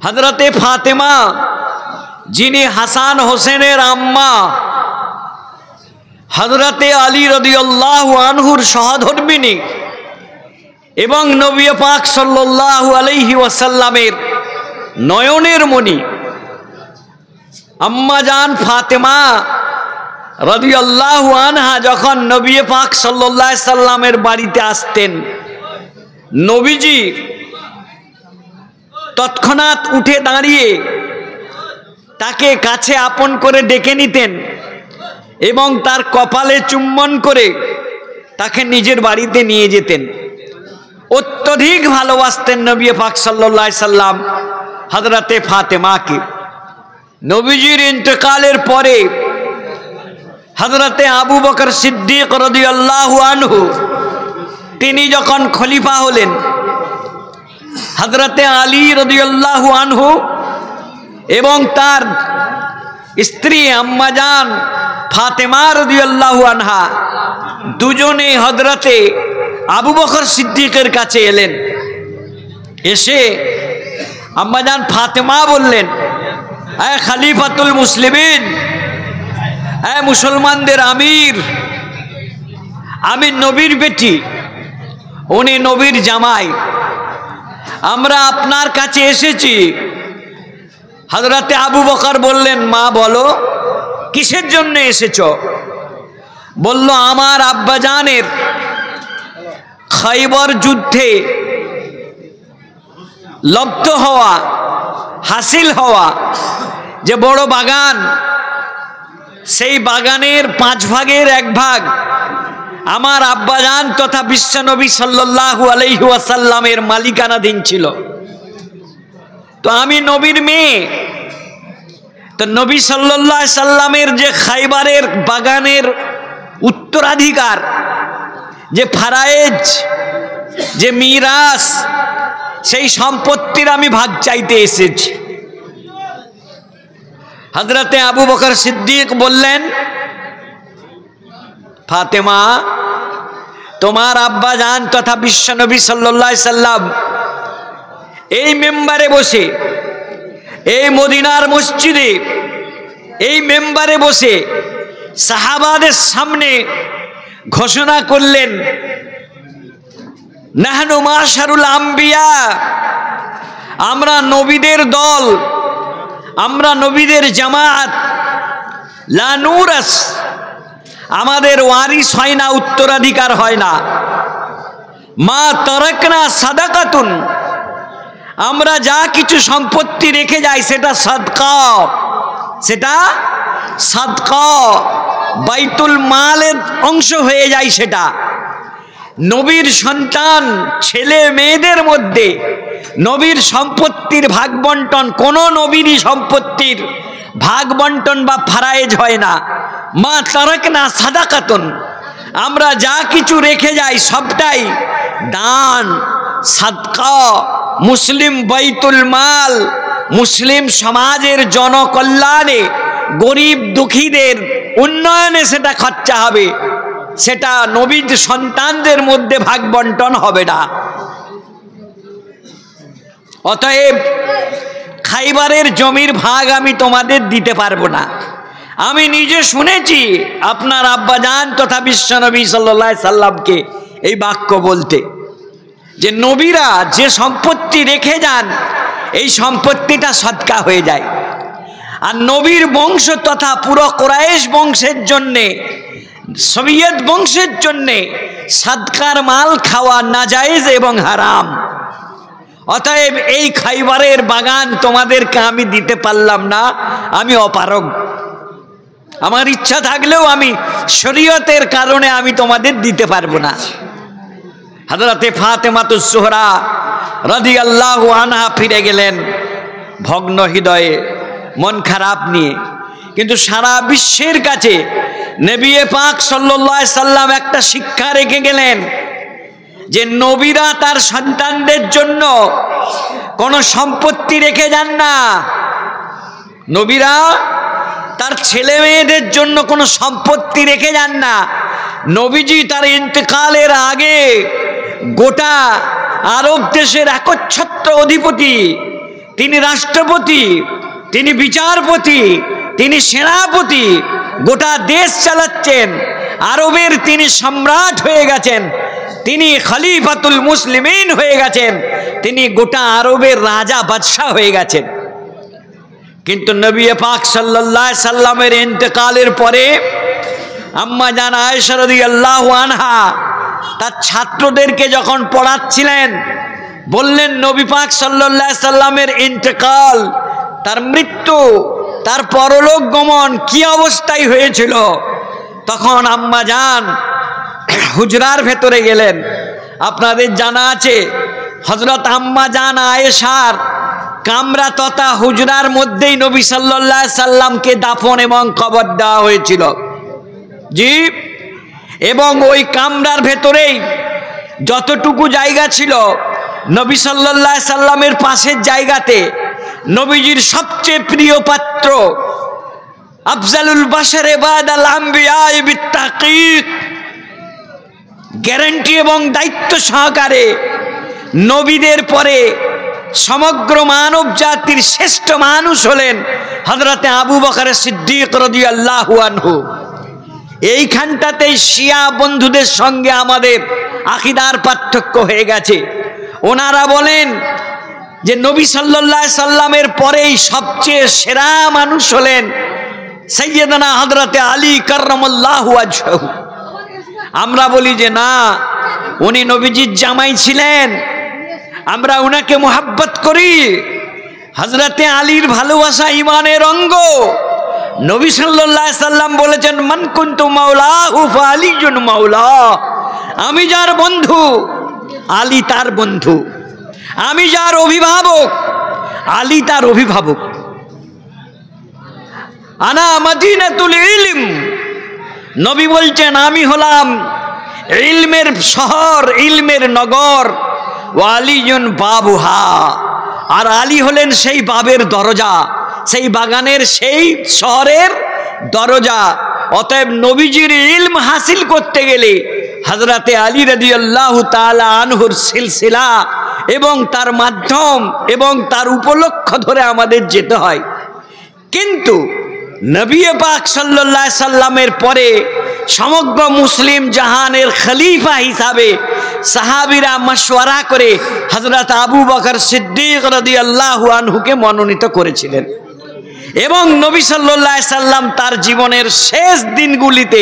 হযরতে ফাতেমা যিনি হাসান হোসেনের আম্মা, হযরতে আলী রাদিয়াল্লাহু আনহুর সহধর্মিণী এবং নবী পাক সাল্লাল্লাহু আলাইহি ওয়াসাল্লামের নয়নের মণি আম্মা জান ফাতেমা রাদিয়াল্লাহু আনহা যখন নবী পাক সাল্লাল্লাহু আলাইহি সাল্লামের বাড়িতে আসতেন, নবীজি তৎক্ষণাৎ উঠে দাঁড়িয়ে তাকে কাছে আপন করে ডেকে নিতেন এবং তার কপালে চুম্বন করে তাকে নিজের বাড়িতে নিয়ে যেতেন। অত্যধিক ভালোবাসতেন নবী পাক সাল্লাল্লাহু আলাইহি সাল্লাম হযরতে ফাতেমাকে। নবীজির ইন্তেকালের পরে হযরতে আবু বকর সিদ্দিক রাদিয়াল্লাহু আনহু তিনি যখন খলিফা হলেন, হযরতে আলী রাদিয়াল্লাহু আনহু এবং তার স্ত্রী আম্মা জান ফাতেমা রাদিয়াল্লাহু আনহা দুজনে হযরতে আবু বকর সিদ্দিকের কাছে এলেন। এসে আম্মা জান ফাতেমা বললেন, এ খলিফাতুল মুসলিমিন, এ মুসলমানদের আমির, আমি নবীর বেটি, উনি নবীর জামাই, আমরা আপনার কাছে এসেছি। হযরতে আবু বকর বললেন, মা বলো কিসের জন্য এসেছো? বলল, আমার আব্বাজানের খাইবার যুদ্ধে লব্ধ হওয়া, হাসিল হওয়া যে বড় বাগান, সেই বাগানের 5 ভাগের 1 ভাগ আমার আব্বাজান তথা বিশ্বনবী সাল্লাল্লাহু আলাইহি ওয়াসাল্লামের মালিকানাধীন ছিল। তো আমি নবীর মেয়ে, তো নবী সাল্লাল্লাহু আলাইহি সাল্লামের যে খাইবারের বাগানের উত্তরাধিকার, যে ফারায়েজ, যে মিরাস, সেই সম্পত্তির আমি ভাগ চাইতে এসেছি। হযরতে আবু বকর সিদ্দিক বললেন, ফাতেমা, তোমার আব্বা জান তথা বিশ্বনবী সাল্লাল্লাহু আলাইহি সাল্লাম এই মেম্বারে বসে, এই মদিনার মসজিদে এই মেম্বারে বসে সাহাবাদের সামনে ঘোষণা করলেন, নাহনু মাশারুল আম্বিয়া, আমরা নবীদের দল, আমরা নবীদের জামাত, লা নুরাস, আমাদের ওয়ারিস হয় না, উত্তরাধিকার হয় না। মা তারাকনা সাদাকাতুন, আমরা যা কিছু সম্পত্তি রেখে যাই সেটা সাদকা, সেটা সাদকা, বাইতুল মালের অংশ হয়ে যায়। সেটা নবীর সন্তান ছেলে মেয়েদের মধ্যে নবীর সম্পত্তির ভাগ বন্টন, কোন নবীরই সম্পত্তির ভাগ বন্টন বা ফারায়েজ হয় না। মা তারাকনা সাদাকাতুন, আমরা যা কিছু রেখে যাই সবটাই দান, সাদকা, মুসলিম বাইতুল মাল, মুসলিম সমাজের জনকল্যাণে, গরিব দুঃখীদের উন্নয়নে সেটা খরচা হবে, সেটা নবীর সন্তানদের মধ্যে ভাগ বন্টন হবে না। অতএব খাইবারের জমির ভাগ আমি তোমাদের দিতে পারবো না। আমি নিজে শুনেছি আপনার আব্বাজান তথা বিশ্বনবী সাল্লাল্লাহু আলাইহি সাল্লামকে এই বাক্য বলতে, যে নবীরা যে সম্পত্তি রেখে যান এই সম্পত্তিটা সদকা হয়ে যায়। আর নবীর বংশ তথা পুরো কুরাইশ বংশের জন্যে, সবিয়ত বংশের জন্যে সাদকার মাল খাওয়া নাজায়েজ এবং হারাম। অতএব এই খাইবারের বাগান তোমাদেরকে আমি দিতে পারলাম না, আমি অপারগ। আমার ইচ্ছা থাকলেও আমি শরীয়তের কারণে আমি তোমাদের দিতে পারবো না। হযরতে ফাতেমাতুজ জোহরা রাদিয়াল্লাহু আনহা ফিরে গেলেন ভগ্ন হৃদয়ে, মন খারাপ নিয়ে। কিন্তু সারা বিশ্বের কাছে নবী পাক সাল্লাল্লাহু আলাইহি সাল্লাম একটা শিক্ষা রেখে গেলেন, যে নবীরা তার সন্তানদের জন্য কোনো সম্পত্তি রেখে যান না। নবীরা তার ছেলে মেয়েদের জন্য কোনো সম্পত্তি রেখে যান না। নবীজি তার ইন্তেকালের আগে গোটা আরব দেশের একচ্ছত্র অধিপতি তিনি রাষ্ট্রপতি, তিনি বিচারপতি, তিনি সেনাপতি, গোটা দেশ চালাচ্ছেন। আরবের তিনি সম্রাট হয়ে গেছেন, তিনি খলিফাতুল মুসলিমিন হয়ে গেছেন, তিনি গোটা আরবের রাজা বাদশাহ হয়ে গেছেন। কিন্তু নবী পাক সাল্লাল্লাহু আলাইহি সাল্লামের ইন্তেকালের পরে আম্মা জান আয়েশা রাদিয়াল্লাহু আনহা তার ছাত্রদেরকে যখন পড়াচ্ছিলেন, বললেন নবী পাক সাল্লাল্লাহু আলাইহি সাল্লামের ইন্তেকাল, তার মৃত্যু, তার পরলোক গমন কি অবস্থায় হয়েছিল। তখন আম্মা জান হুজরার ভেতরে গেলেন। আপনাদের জানা আছে হযরত আম্মা জান আয়েশার কামরা তথা হুজরার মধ্যেই নবী সাল্লাল্লাহু আলাইহি সাল্লামকে দাফন এবং কবর দেওয়া হয়েছিল। জি, এবং ওই কামরার ভেতরেই যতটুকু জায়গা ছিল, নবী সাল্লাল্লাহু আলাইহি সাল্লামের পাশের জায়গাতে নবীজির সবচেয়ে প্রিয় পাত্র আফজালুল বাশারে বাদাল আম্বিয়া বিত্তাকিক, গ্যারান্টি এবং দায়িত্ব সহকারে নবীদের পরে সমগ্র মানব জাতির শ্রেষ্ঠ মানুষ হলেন হযরতে আবু বকর সিদ্দিক রাদিয়াল্লাহু আনহু। এইখানটাতেই শিয়া বন্ধুদের সঙ্গে আমাদের আকীদার পার্থক্য হয়ে গেছে। ওনারা বলেন যে নবী সাল্লাল্লাহু আলাইহি সাল্লামের পরেই সবচেয়ে সেরা মানুষ হলেন সাইয়্যিদানা হযরতে আলী কাররামাল্লাহু ওয়াজহাহু। আমরা বলি যে না, উনি নবীজির জামাই ছিলেন, আমরা উনাকে মোহাব্বত করি। হযরতে আলীর ভালোবাসা ঈমানের অঙ্গ। নবী সাল্লাল্লাহু আলাইহি সাল্লাম বলেছেন মান কুনতু মাওলাহু ফাআলিয়ুন মাওলা, আমি যার বন্ধু আলী তার বন্ধু, আমি যার অভিভাবক আলী তার অভিভাবক। আনা মাদিনাতুল ইলম, নবী বলছেন আমি হলাম ইলমের শহর, ইলমের নগর। ওয়া আলিয়ুন বাবুহা, আর আলী হলেন সেই বাবের দরজা, সেই বাগানের, সেই শহরের দরজা। অতএব নবীজির ইলম হাসিল করতে গেলে হযরতে আলী রাদিয়াল্লাহু তাআলা আনহুর সিলসিলা এবং তার মাধ্যম এবং তার উপলক্ষ ধরে আমাদের যেতে হয়। কিন্তু নবী পাক সাল্লাল্লাহু আলাইহি সাল্লামের পরে সমগ্র মুসলিম জাহানের খলিফা হিসাবে সাহাবীরা মাশওয়ারা করে হযরত আবু বকর সিদ্দিক রাদিয়াল্লাহু আনহুকে মনোনীত করেছিলেন। এবং নবী সাল্লাল্লাহু আলাইহি সাল্লাম তার জীবনের শেষ দিনগুলিতে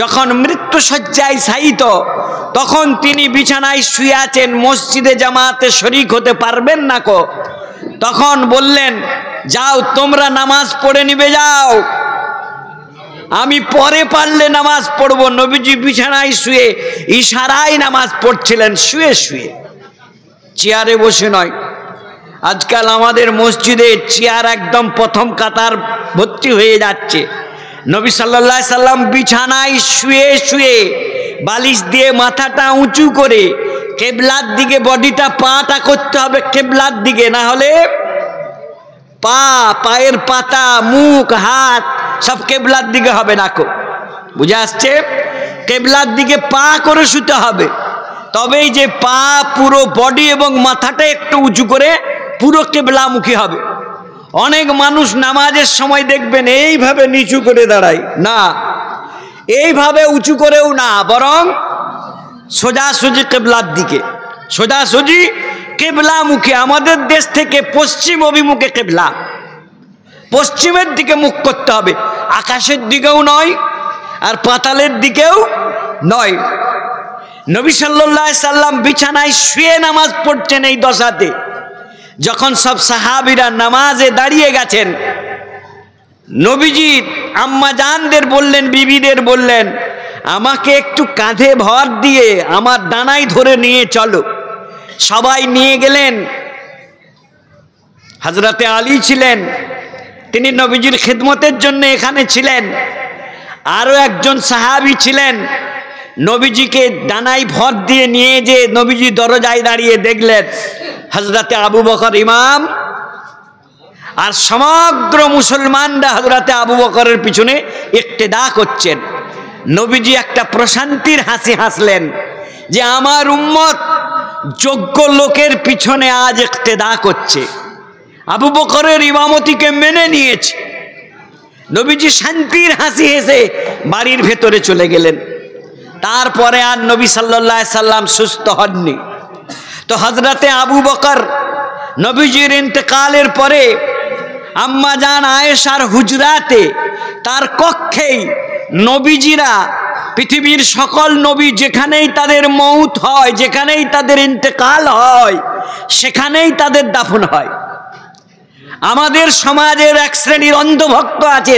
যখন মৃত্যুশয্যায় শায়িত, তখন তিনি বিছানায় শুয়ে আছেন, মসজিদে জামাতে শরীক হতে পারবেন না কো, তখন বললেন যাও তোমরা নামাজ পড়ে নিবে, যাও, আমি পরে পারলে নামাজ পড়ব। নবীজি বিছানায় শুয়ে ইশারায় নামাজ পড়ছিলেন, শুয়ে শুয়ে, চেয়ারে বসে নয়। আজকাল আমাদের মসজিদে চেয়ার একদম প্রথম কাতার ভর্তি হয়ে যাচ্ছে। নবী সাল্লাল্লাহু আলাইহি সাল্লাম বিছানায় শুয়ে শুয়ে বালিশ দিয়ে মাথাটা উঁচু করে কিবলার দিকে, বডিটা পাটা করতে হবে কিবলার দিকে, না হলে পায়ের পাতা, মুখ, হাত সব কিবলার দিকে হবে না। বুঝে আসছে? কিবলার দিকে পা করে শুতে হবে, তবেই যে পা পুরো বডি এবং মাথাটা একটু উঁচু করে পুরো কিবলামুখী হবে। অনেক মানুষ নামাজের সময় দেখবেন এইভাবে নিচু করে দাঁড়ায়, না, এইভাবে উঁচু করেও না, বরং সোজাসুজি কিবলার দিকে, সোজাসুজি কিবলামুখী। আমাদের দেশ থেকে পশ্চিম অভিমুখে কিবলা, পশ্চিমের দিকে মুখ করতে হবে, আকাশের দিকেও নয় আর পাতালের দিকেও নয়। নবী সাল্লাল্লাহু আলাইহি সাল্লাম বিছানায় শুয়ে নামাজ পড়ছেন এই দশাতে। যখন সব সাহাবীরা নামাজে দাঁড়িয়ে গেছেন, নবীজি আম্মা জানদের বললেন, বিবিদের বললেন আমাকে একটু কাঁধে ভর দিয়ে আমার ডানায় ধরে নিয়ে চলো। সবাই নিয়ে গেলেন। হযরতে আলী ছিলেন, তিনি নবীজির খিদমতের জন্য এখানে ছিলেন। আরো একজন সাহাবী ছিলেন, নবীজিকে ডানায় ভর দিয়ে নিয়ে যে নবীজি দরজায় দাঁড়িয়ে দেখলেন হযরতে আবু বকর ইমাম, আর সমগ্র মুসলমানরা হযরতে আবু বকরের পিছনে ইক্তেদা করছেন। নবীজি একটা প্রশান্তির হাসি হাসলেন যে আমার উম্মত যোগ্য লোকের পিছনে আজ ইক্তেদা করছে, আবু বকরের ইমামতিকে মেনে নিয়েছে। নবীজি শান্তির হাসি হেসে বাড়ির ভেতরে চলে গেলেন। তারপরে আর নবী সাল্লাল্লাহু আলাইহি সাল্লাম সুস্থ হননি। তো হযরতে আবু বকর নবীজির ইন্তেকালের পরে আম্মা জান আয়েশার হুজরাতে, তার কক্ষেই নবীজিরা, পৃথিবীর সকল নবী যেখানেই তাদের মৌত হয়, যেখানেই তাদের ইন্তেকাল হয়, সেখানেই তাদের দাফন হয়। আমাদের সমাজের এক শ্রেণীর অন্ধভক্ত আছে,